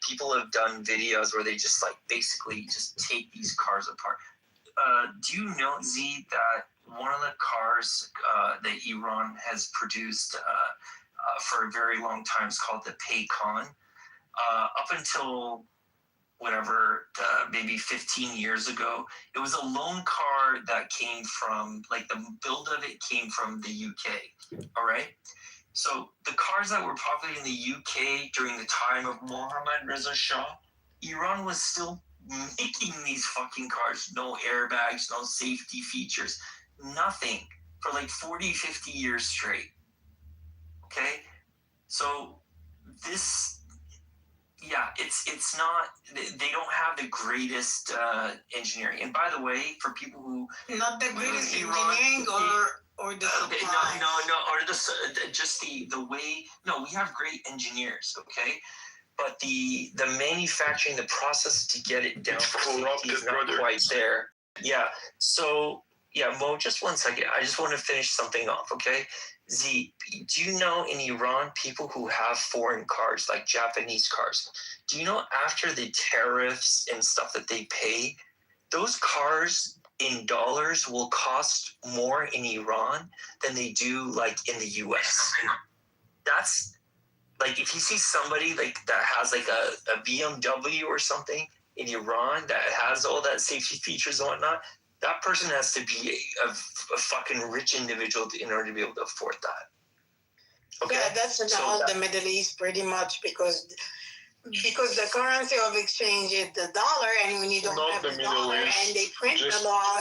people have done videos where they just like basically just take these cars apart. Do you know, Z, that one of the cars that Iran has produced for a very long time is called the Paycon? Up until whatever, maybe 15 years ago, it was a loan car that came from, like the build of it came from the UK, all right? So the cars that were popular in the UK during the time of Mohammad Reza Shah, Iran was still making these fucking cars. No airbags, no safety features, nothing for like 40, 50 years straight. Okay? So this, yeah, it's not, they don't have the greatest engineering. And by the way, for people who... Not the greatest engineering or the supply. No, or just the way, no, we have great engineers, okay? But the manufacturing, the process to get it down is not quite there. Yeah. So yeah, Mo, just 1 second. I just want to finish something off, okay? Z, do you know in Iran people who have foreign cars, like Japanese cars? Do you know after the tariffs and stuff that they pay, those cars in dollars will cost more in Iran than they do like in the US? That's like, if you see somebody like that has like a BMW or something in Iran that has all that safety features and whatnot, that person has to be a fucking rich individual in order to be able to afford that. Okay, yeah, that's in all the Middle East pretty much, because the currency of exchange is the dollar, and when you don't have the dollar and they print the law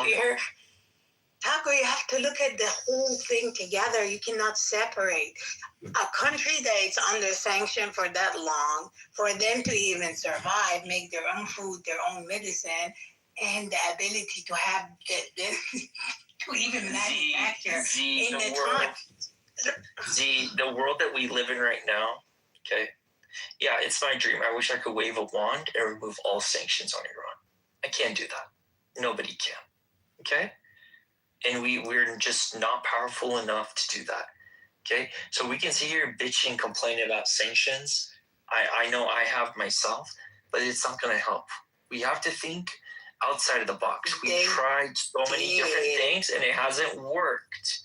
here, Taco, you have to look at the whole thing together. You cannot separate a country that is under sanction for that long, for them to even survive, make their own food, their own medicine, and the ability to have to even manufacture in the time. The world that we live in right now, okay? Yeah, it's my dream. I wish I could wave a wand and remove all sanctions on Iran. I can't do that. Nobody can. Okay? And we're just not powerful enough to do that. Okay? So we can sit here bitching, complaining about sanctions. I know I have myself, but it's not going to help. We have to think outside of the box. We've tried so many different things, and it hasn't worked.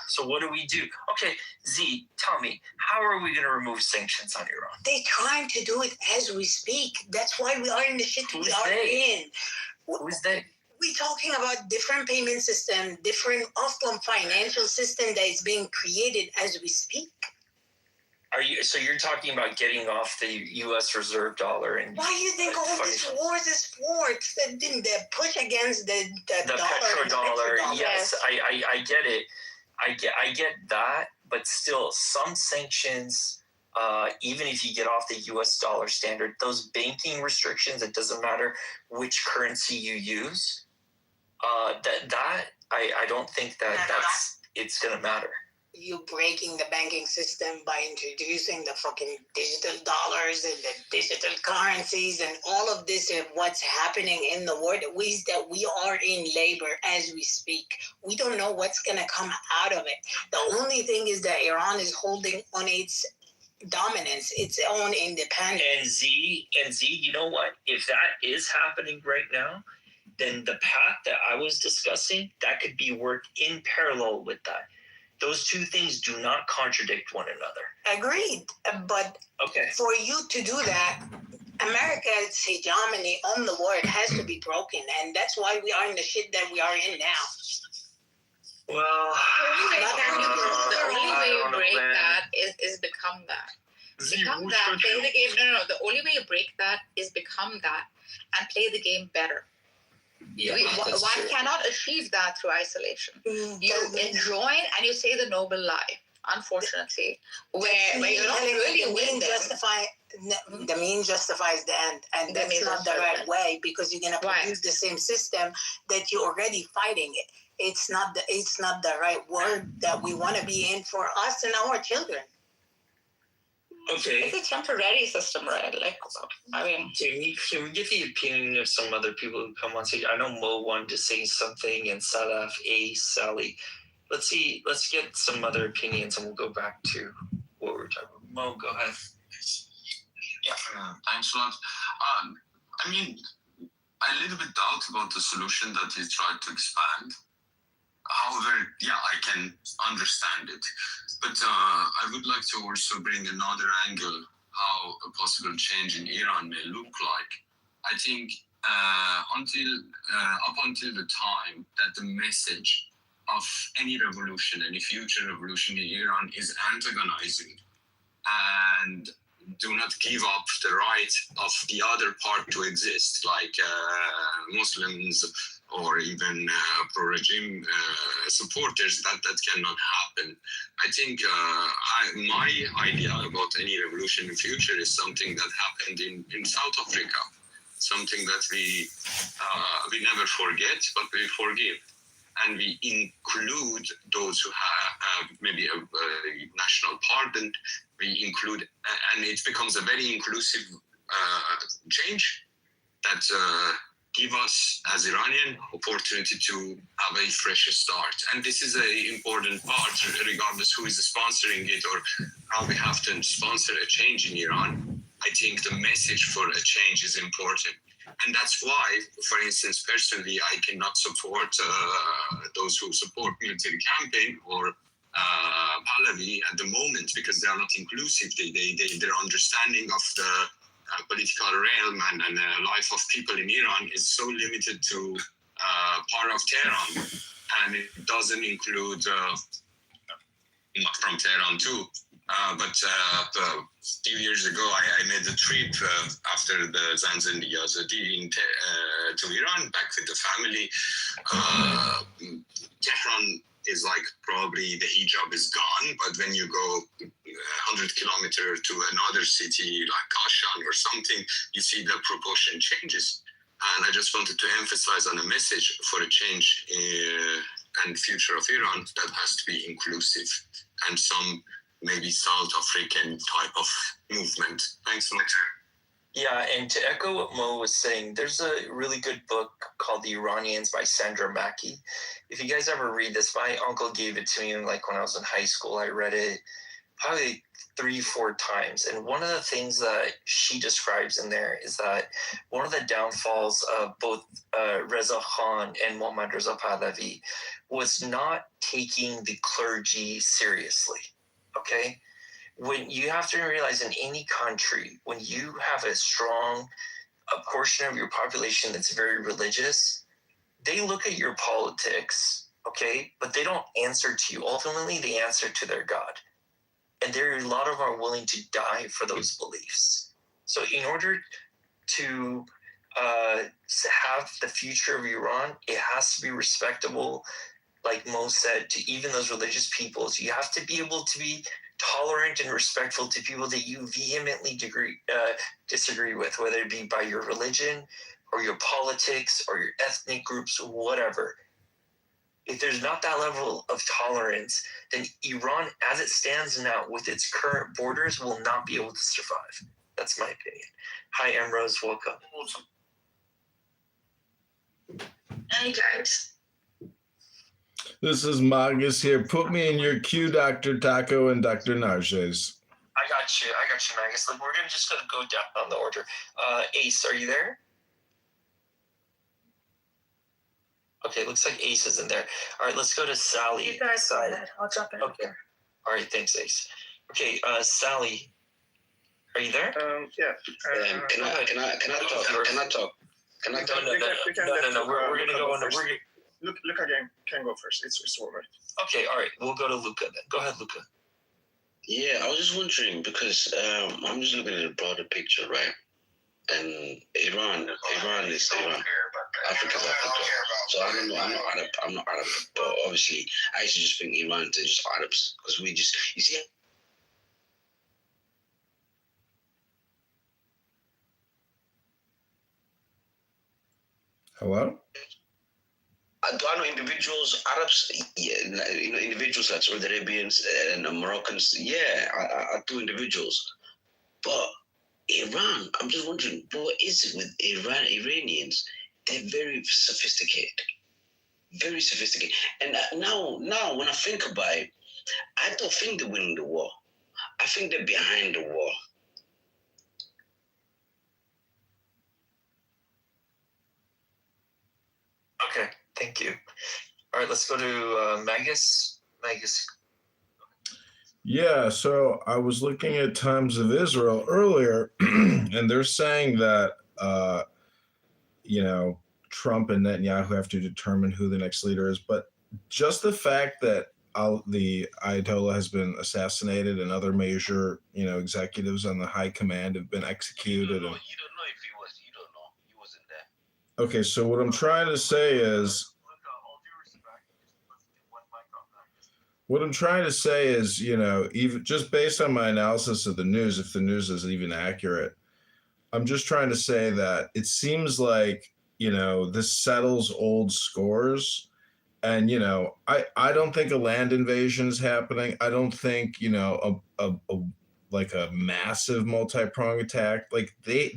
So what do we do? Okay, Z, tell me, how are we going to remove sanctions on Iran? They're trying to do it as we speak. That's why we are in the shit we are in. Who's they? We're talking about different payment system, different Muslim financial system that is being created as we speak. So you're talking about getting off the U.S. reserve dollar? And why do you think all this wars is for? The push against the dollar, petrodollar. Yes, I get it. I get that, but still, some sanctions, even if you get off the U.S. dollar standard, those banking restrictions, it doesn't matter which currency you use, I don't think it's going to matter. You breaking the banking system by introducing the fucking digital dollars and the digital currencies and all of this and what's happening in the world, ways that we are in labor as we speak. We don't know what's going to come out of it. The only thing is that Iran is holding on its dominance, its own independence. And Z, you know what? If that is happening right now, then the path that I was discussing, that could be worked in parallel with that. Those two things do not contradict one another. Agreed. But for you to do that, America's hegemony on the world has to be broken. And that's why we are in the shit that we are in now. Well, the only way you break that is become that. Become that, play the game. No. The only way you break that is become that and play the game better. Yeah, one cannot achieve that through isolation. You enjoin and you say the noble lie, unfortunately, where you're not really winning. The mean justifies the end, and that's not the right way, because you're gonna produce the same system that you're already fighting it. It's not the right word that we want to be in for us and our children. Okay. It's a temporary system, right? Like, I mean, can we get the opinion of some other people who come on stage? I know Mo wanted to say something, and Salaf, Sally. Let's get some other opinions, and we'll go back to what we were talking about. Mo, go ahead. Thanks a lot. I mean, I a little bit doubt about the solution that he tried to expand. However, I can understand it. But I would like to also bring another angle how a possible change in Iran may look like. I think up until the time that the message of any revolution, any future revolution in Iran is antagonizing and do not give up the right of the other part to exist, like Muslims or even pro-regime supporters, that cannot happen. I think my idea about any revolution in the future is something that happened in South Africa, something that we never forget, but we forgive. And we include those who have maybe a national pardon. We include, and it becomes a very inclusive change that give us as Iranian opportunity to have a fresh start. And this is an important part, regardless who is sponsoring it or how we have to sponsor a change in Iran. I think the message for a change is important. And that's why, for instance, personally, I cannot support those who support military campaign or Pahlavi at the moment, because they are not inclusive. Their understanding of the political realm and life of people in Iran is so limited to part of Tehran, and it doesn't include not from Tehran too. But a few years ago, I made a trip after the Zanzan Yazidi to Iran, back with the family. Tehran is like probably the hijab is gone, but when you go 100 kilometers to another city like Kashan or something, you see the proportion changes. And I just wanted to emphasize on a message for a change and future of Iran that has to be inclusive and some maybe South African type of movement. Thanks so much. Yeah, and to echo what Mo was saying, there's a really good book called The Iranians by Sandra Mackey. If you guys ever read this, my uncle gave it to me like when I was in high school. I read it probably 3-4 times. And one of the things that she describes in there is that one of the downfalls of both Reza Khan and Mohammad Reza Pahlavi was not taking the clergy seriously. Okay? When you have to realize in any country, when you have a portion of your population that's very religious, they look at your politics, okay, but they don't answer to you. Ultimately, they answer to their God. And there are a lot of them are willing to die for those beliefs. So in order to have the future of Iran, it has to be respectable, like Mo said, to even those religious peoples. You have to be able to be tolerant and respectful to people that you vehemently disagree with, whether it be by your religion or your politics or your ethnic groups, whatever. If there's not that level of tolerance, then Iran, as it stands now with its current borders, will not be able to survive. That's my opinion. Hi, Amrose. Welcome. Hey, guys. This is Magus here. Put me in your queue, Dr. Taco and Dr. Narges. I got you, Magus. Look, we're just going to go down on the order. Ace, are you there? Okay, looks like Ace is in there. All right, let's go to Sally. You guys go ahead. I'll jump in. Okay. All right, thanks, Ace. Okay, Sally, are you there? Yeah. Can I talk? No. We're gonna go on. Luca can go first. It's all right. Okay, all right. We'll go to Luca then. Go ahead, Luca. Yeah, I was just wondering because I'm just looking at the broader picture, right? And Iran is Iran. Africa's Africa. So I don't know. I'm not Arab. But obviously, I used to just think Iran to just Arabs because we just, you see. Hello? Do I know individuals, Arabs? Yeah, individuals like Saudi Arabians and Moroccans. Yeah, I do individuals. But Iran, I'm just wondering, what is it with Iranians? They're very sophisticated. Very sophisticated. And now when I think about it, I don't think they're winning the war. I think they're behind the war. Thank you. All right, let's go to Magus. Magus. Yeah, so I was looking at Times of Israel earlier, and they're saying that, you know, Trump and Netanyahu have to determine who the next leader is. But just the fact that the Ayatollah has been assassinated and other major, executives on the high command have been executed. You don't know if he was. You don't know. He wasn't there. Okay, so what I'm trying to say is, even just based on my analysis of the news, if the news is even accurate, I'm just trying to say that it seems like, this settles old scores. And, I don't think a land invasion is happening. I don't think, like a massive multi-pronged attack. Like they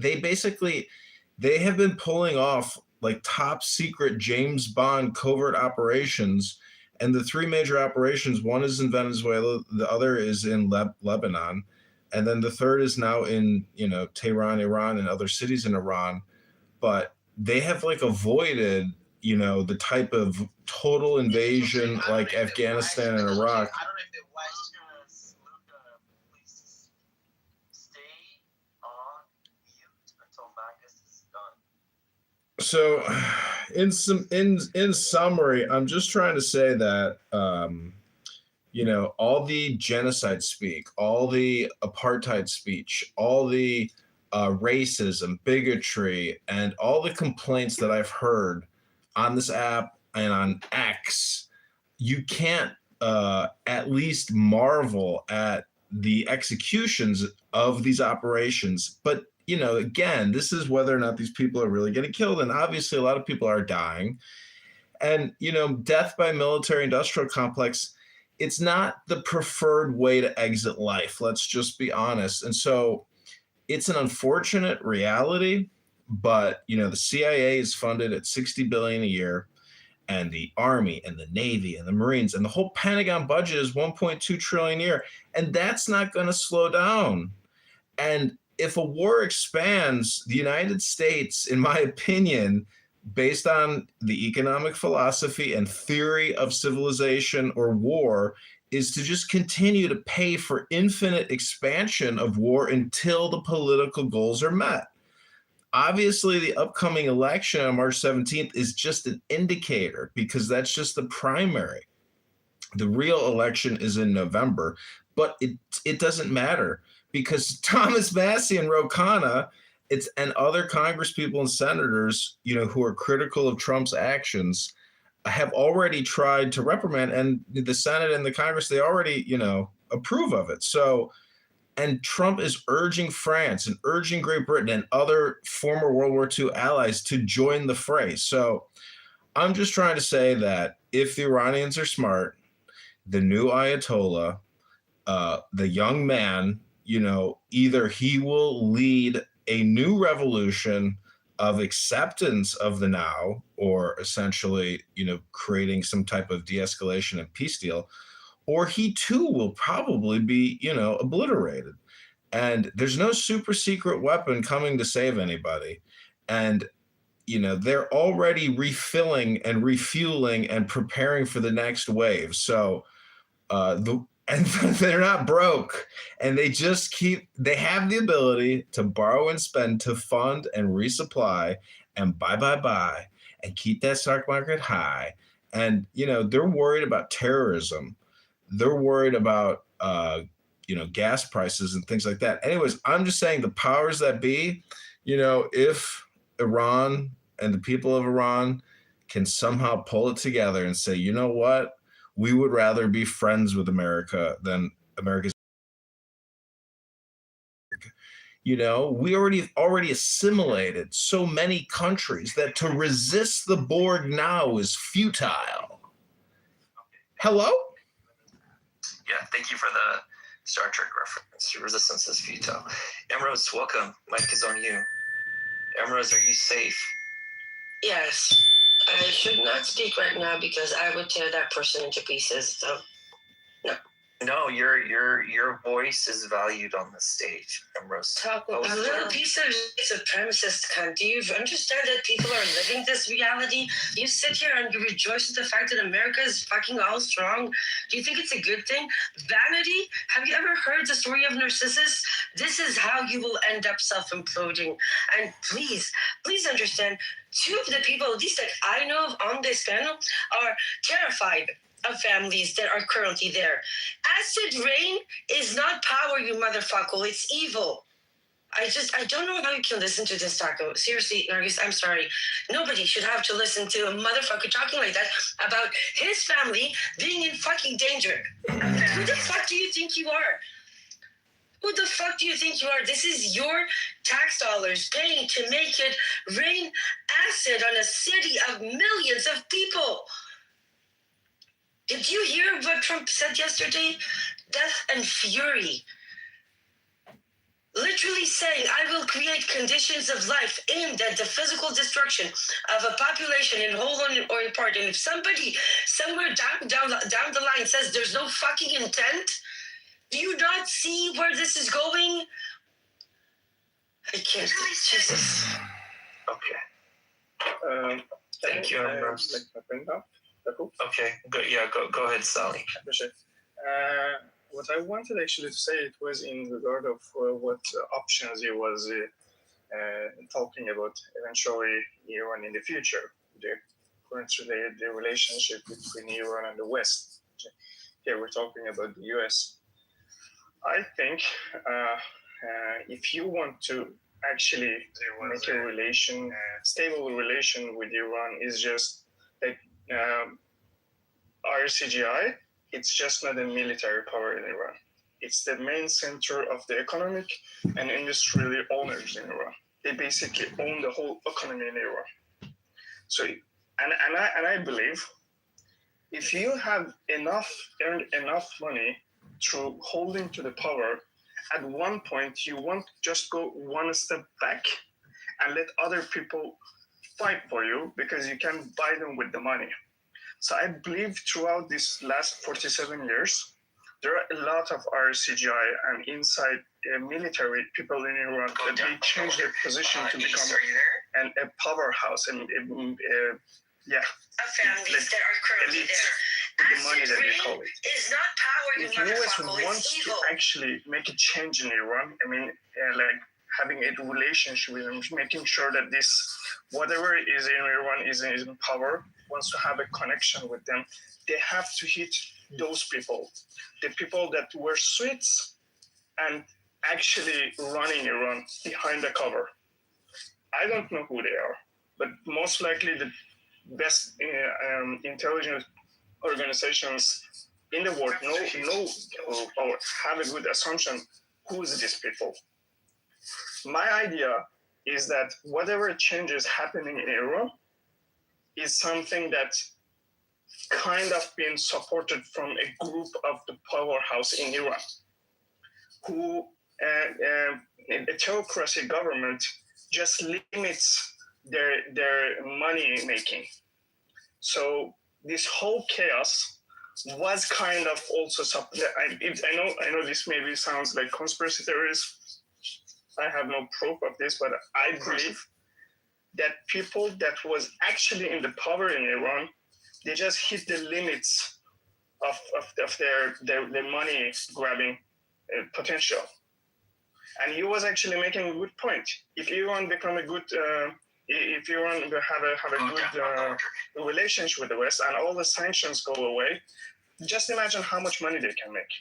have been pulling off like top secret James Bond covert operations. And the three major operations, one is in Venezuela, the other is in Lebanon, and then the third is now in, Tehran, Iran, and other cities in Iran. But they have like avoided, the type of total invasion like Afghanistan and Iraq. I don't know if they watched. Stay on mute until Magus is done. So, in summary, I'm just trying to say that all the genocide speak, all the apartheid speech, all the racism, bigotry, and all the complaints that I've heard on this app and on X, you can't at least marvel at the executions of these operations. But again, this is whether or not these people are really getting killed. And obviously, a lot of people are dying. And, death by military industrial complex, it's not the preferred way to exit life. Let's just be honest. And so it's an unfortunate reality. But, the CIA is funded at $60 billion a year. And the Army and the Navy and the Marines and the whole Pentagon budget is $1.2 trillion a year. And that's not going to slow down. And if a war expands, the United States, in my opinion, based on the economic philosophy and theory of civilization or war, is to just continue to pay for infinite expansion of war until the political goals are met. Obviously, the upcoming election on March 17th is just an indicator because that's just the primary. The real election is in November, but it doesn't matter because Thomas Massie and Ro Khanna and other congresspeople and senators, who are critical of Trump's actions, have already tried to reprimand, and the Senate and the Congress, they already, approve of it. So, and Trump is urging France and urging Great Britain and other former World War II allies to join the fray. So I'm just trying to say that if the Iranians are smart, the new Ayatollah, the young man, either he will lead a new revolution of acceptance of the now, or essentially, creating some type of de-escalation and peace deal, or he too will probably be, obliterated. And there's no super secret weapon coming to save anybody. And, they're already refilling and refueling and preparing for the next wave. So, and they're not broke, and they have the ability to borrow and spend to fund and resupply and buy and keep that stock market high. And, they're worried about terrorism. They're worried about, gas prices and things like that. Anyways, I'm just saying the powers that be, if Iran and the people of Iran can somehow pull it together and say, you know what, we would rather be friends with America than America's. We already assimilated so many countries that to resist the board now is futile. Hello? Yeah, thank you for the Star Trek reference. Resistance is futile. Emrose, welcome. Mike is on you. Emrose, are you safe? Yes. I should not speak right now because I would tear that person into pieces. So, no. No, your voice is valued on the stage, Ambrose. A little piece of supremacist cunt. Do you understand that people are living this reality? You sit here and you rejoice at the fact that America is fucking all strong. Do you think it's a good thing? Vanity? Have you ever heard the story of Narcissus? This is how you will end up self-imploding. And please understand, two of the people, at least that I know of on this panel, are terrified of families that are currently there. Acid rain is not power, you motherfucker. It's evil. I don't know how you can listen to this, Taco. Seriously, Nargis, I'm sorry. Nobody should have to listen to a motherfucker talking like that about his family being in fucking danger. Who the fuck do you think you are? Who the fuck do you think you are? This is your tax dollars paying to make it rain acid on a city of millions of people. Did you hear what Trump said yesterday? Death and fury. Literally saying, I will create conditions of life aimed at the physical destruction of a population in whole or in part. And if somebody somewhere down the line says there's no fucking intent, do you not see where this is going? I can't. Jesus. Okay. Thank you, Ambrose. Okay, good. Yeah, go ahead, Sally. I appreciate it. What I wanted actually to say, it was in regard of what options he was talking about eventually Iran in the future, currently the relationship between Iran and the West. Here we're talking about the US. I think if you want to actually make a stable relation with Iran, is just like RCGI, it's just not a military power in Iran. It's the main center of the economic and industrial owners in Iran. They basically own the whole economy in Iran. So, and I believe if you have earned enough money through holding to the power, at one point you won't just go one step back and let other people fight for you because you can buy them with the money. So I believe throughout these last 47 years, there are a lot of RCGI and inside military people in Iran that they changed their position to become a powerhouse and families that are currently there. With the money that they call it. Is not power, you if US motherfucker. wants to actually make a change in Iran, I mean, like having a relationship with them, making sure that this, whatever is in Iran is in power, wants to have a connection with them, they have to hit those people. The people that were Swedes and actually running Iran behind the cover. I don't know who they are, but most likely the best intelligence organizations in the world know or have a good assumption who is these people. My idea is that whatever changes happening in Iran is something that kind of been supported from a group of the powerhouse in Iran, who a theocracy government just limits their money making. So this whole chaos was kind of also I know this maybe sounds like conspiracy theories. I have no proof of this, but I believe that people that was actually in the power in Iran, they just hit the limits of their money grabbing potential. And he was actually making a good point. If Iran become a good, if Iran have a good relationship with the West and all the sanctions go away, just imagine how much money they can make.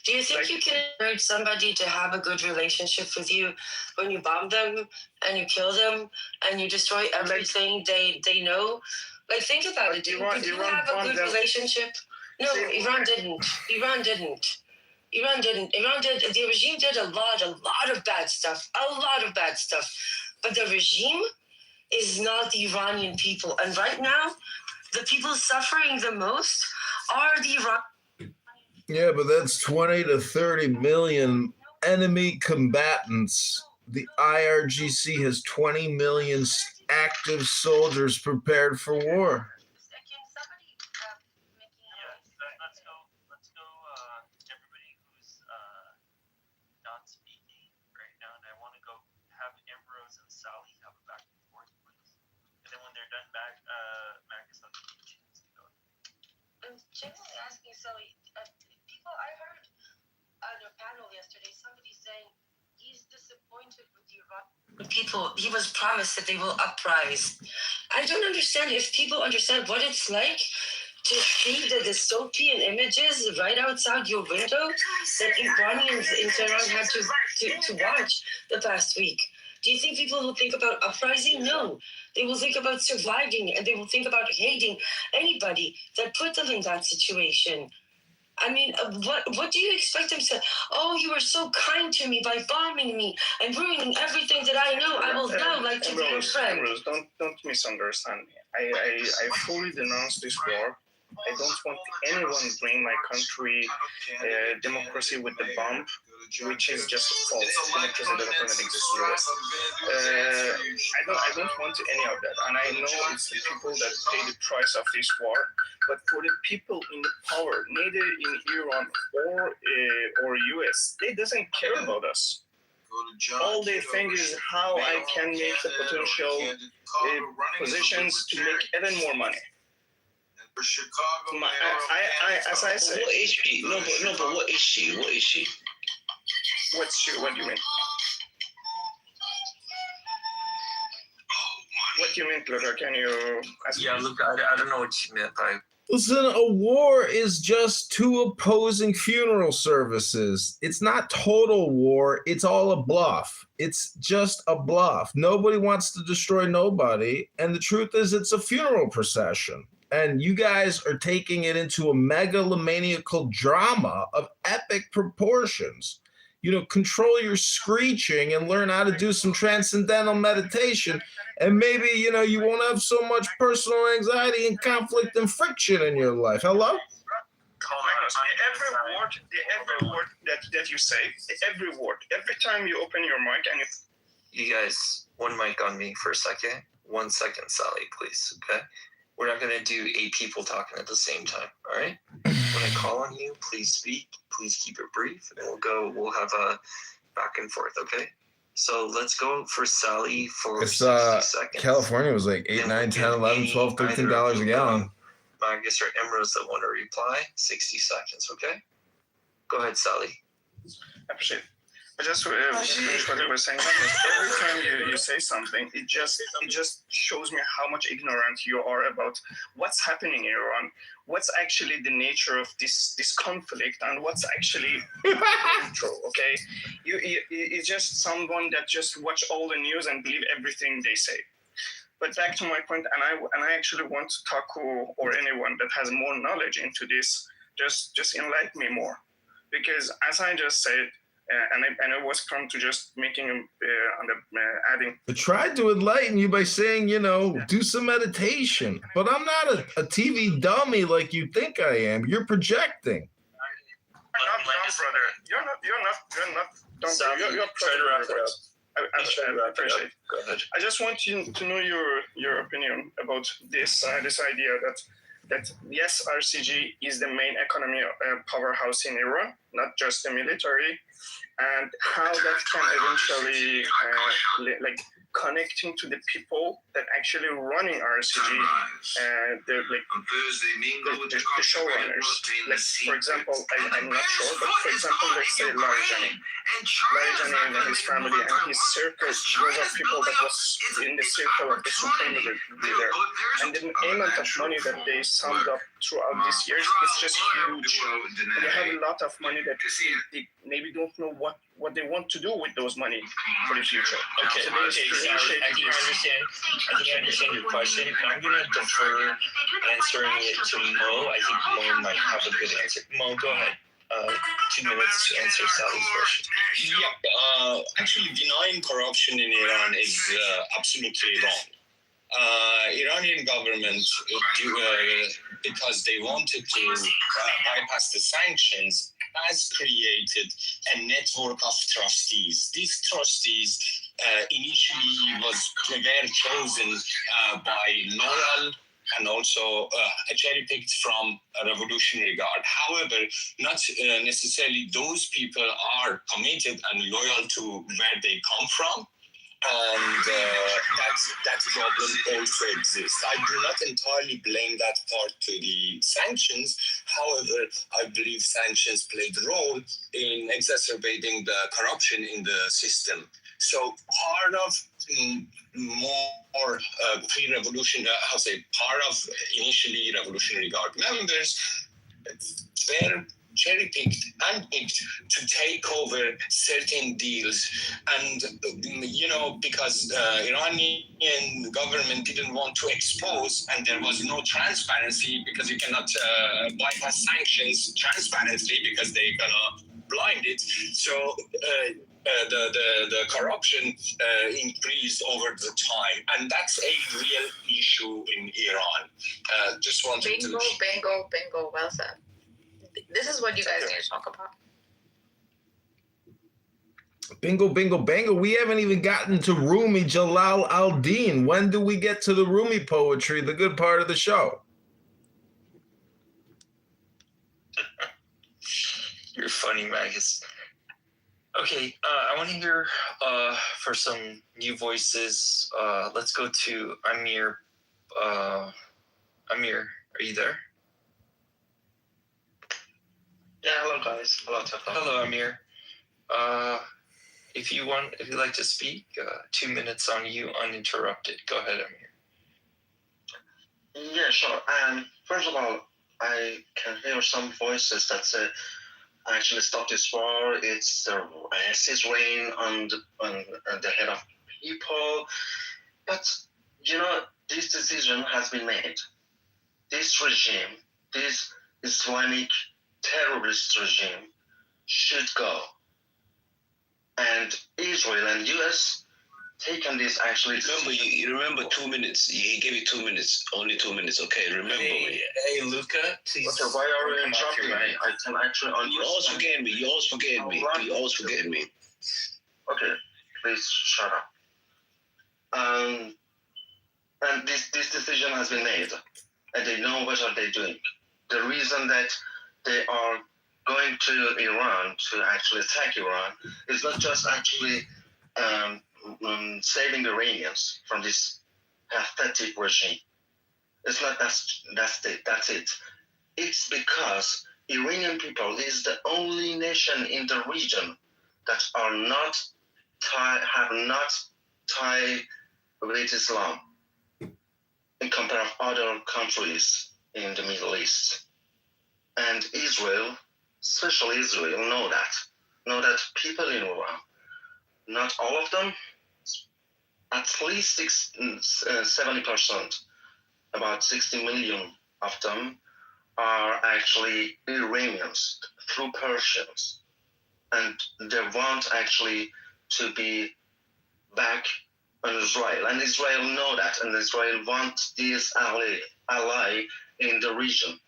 Do you think you can encourage somebody to have a good relationship with you when you bomb them and you kill them and you destroy everything they know? Like, think about it. Do you have a good relationship? No, Iran didn't. The regime did a lot of bad stuff. But the regime is not the Iranian people. And right now, the people suffering the most are the Iranian. Yeah, but that's 20 to 30 million enemy combatants. The IRGC has 20 million active soldiers prepared for war. genuinely asking, Sally, people, I heard on a panel yesterday somebody saying he's disappointed with Iran. People, he was promised that they will uprise. I don't understand if people understand what it's like to see the dystopian images right outside your window that Iranians in Tehran had to watch the past week. Do you think people will think about uprising? No. They will think about surviving, and they will think about hating anybody that put them in that situation. I mean, what do you expect them to say? Oh, you were so kind to me by bombing me and ruining everything that I know. I will now like to be your friend. Rose, don't misunderstand me. I fully denounce this war. I don't want anyone bring my country democracy with the bomb, which is just false. Democracy doesn't exist in the West. I don't want any of that, and I know it's the people that pay the price of this war. But for the people in power, neither in Iran or US, they doesn't care about us. All they think is how I can make the potential positions to make even more money. As I say, what is she? No, but what is she? What is she? What's she? What do you mean? What do you mean, Luca? Can you ask? Yeah, look, I don't know what you meant by. Listen, a war is just two opposing funeral services. It's not total war. It's all a bluff. It's just a bluff. Nobody wants to destroy nobody. And the truth is, it's a funeral procession. And you guys are taking it into a megalomaniacal drama of epic proportions. You know, control your screeching and learn how to do some transcendental meditation. And maybe, you know, you won't have so much personal anxiety and conflict and friction in your life. Hello? Every word that you say, every word, every time you open your mic and you guys, one mic on me for a second. 1 second, Sally, please. Okay? We're not going to do 8 people talking at the same time. All right? When I call on you, please speak. Please keep it brief. And we'll have a back and forth. Okay? So let's go for Sally for 60 seconds. California was like 8, 9, 10, 11, 12, $13 a gallon. Marcus or Emeralds that want to reply, 60 seconds, okay? Go ahead, Sally. I appreciate it. I just finish what you were saying. Every time you say something, it just shows me how much ignorant you are about what's happening in Iran, what's actually the nature of this conflict, and what's actually true. Okay, you're just someone that just watch all the news and believe everything they say. But back to my point, and I actually want Taku or anyone that has more knowledge into this, just enlighten me more, because as I just said. And I was come to just making adding. I tried to enlighten you by saying, you know, do some meditation. But I'm not a TV dummy like you think I am. You're projecting. You're not dumb, brother. You're not dumb. You're trying to wrap it up. I appreciate it. Go ahead. I just want you to know your opinion about this idea that yes, RCG is the main economy powerhouse in Iran, not just the military, and how that can eventually connecting to the people that actually running RCG, the showrunners. Like for example, I'm not sure, but for example, let's say Larijani and his family and his circle, those are people that was in the circle of the supreme leader, and the amount of money that they summed up throughout these years is just huge. And they have a lot of money that they maybe don't know what they want to do with those money for the future. Okay, I think I understand your question. I'm going to defer answering it to Mo. I think Mo might have a good answer. Mo, go ahead. 2 minutes to answer Sally's question. Yep. Actually, denying corruption in Iran is absolutely wrong. Iranian government, because they wanted to bypass the sanctions, has created a network of trustees. These trustees initially were chosen by loyal and also cherry-picked from a revolutionary guard. However, not necessarily those people are committed and loyal to where they come from. And that that problem also exists. I do not entirely blame that part to the sanctions. However, I believe sanctions played a role in exacerbating the corruption in the system. So part of more pre-revolution, part of initially revolutionary guard members were cherry-picked and picked to take over certain deals. And, because Iranian government didn't want to expose, and there was no transparency, because you cannot bypass sanctions transparently because they're gonna blind it. So the corruption increased over the time, and that's a real issue in Iran. Just wanted to... Bingo, well said. This is what you guys need to talk about. Bingo, bingo, bango. We haven't even gotten to Rumi Jalal al-Din. When do we get to the Rumi poetry, the good part of the show? You're funny, Magus. Okay, I want to hear for some new voices. Let's go to Amir. Amir, are you there? Yeah, hello guys. Hello, Amir. If you'd like to speak, 2 minutes on you, uninterrupted. Go ahead, Amir. Yeah, sure. First of all, I can hear some voices that say, actually stop this war. It's acid rain on the head of people. But, this decision has been made. This regime, this Islamic terrorist regime should go. And Israel and US taken this actually. Remember, you remember 2 minutes. He gave you 2 minutes. Only 2 minutes. Okay, remember me. Hey, Luca, please. Okay, why are you interrupting me? I can actually understand. You always forget me. You always forget me. Okay, please shut up. And this decision has been made, and they know what are they doing. The reason that they are going to Iran to actually attack Iran is not just actually saving the Iranians from this pathetic regime. It's not that's it. It's because Iranian people is the only nation in the region that are not have not tied with Islam in compare of other countries in the Middle East. And Israel, especially Israel, know that people in Iran, not all of them, at least 70%, about 60 million of them are actually Iranians through Persians. And they want actually to be back on Israel. And Israel know that, and Israel wants this ally in the region.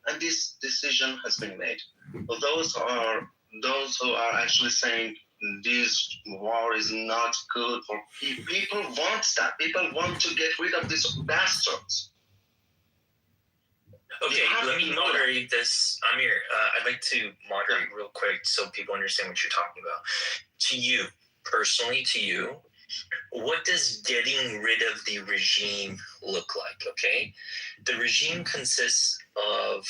And this decision has been made. Those who are actually saying this war is not good for people. People want that. People want to get rid of these bastards. Okay, let me moderate this. Amir, I'd like to moderate real quick so people understand what you're talking about. To you, personally, what does getting rid of the regime look like, okay? The regime consists of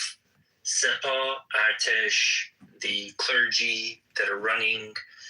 Sepa, Artesh, the clergy that are running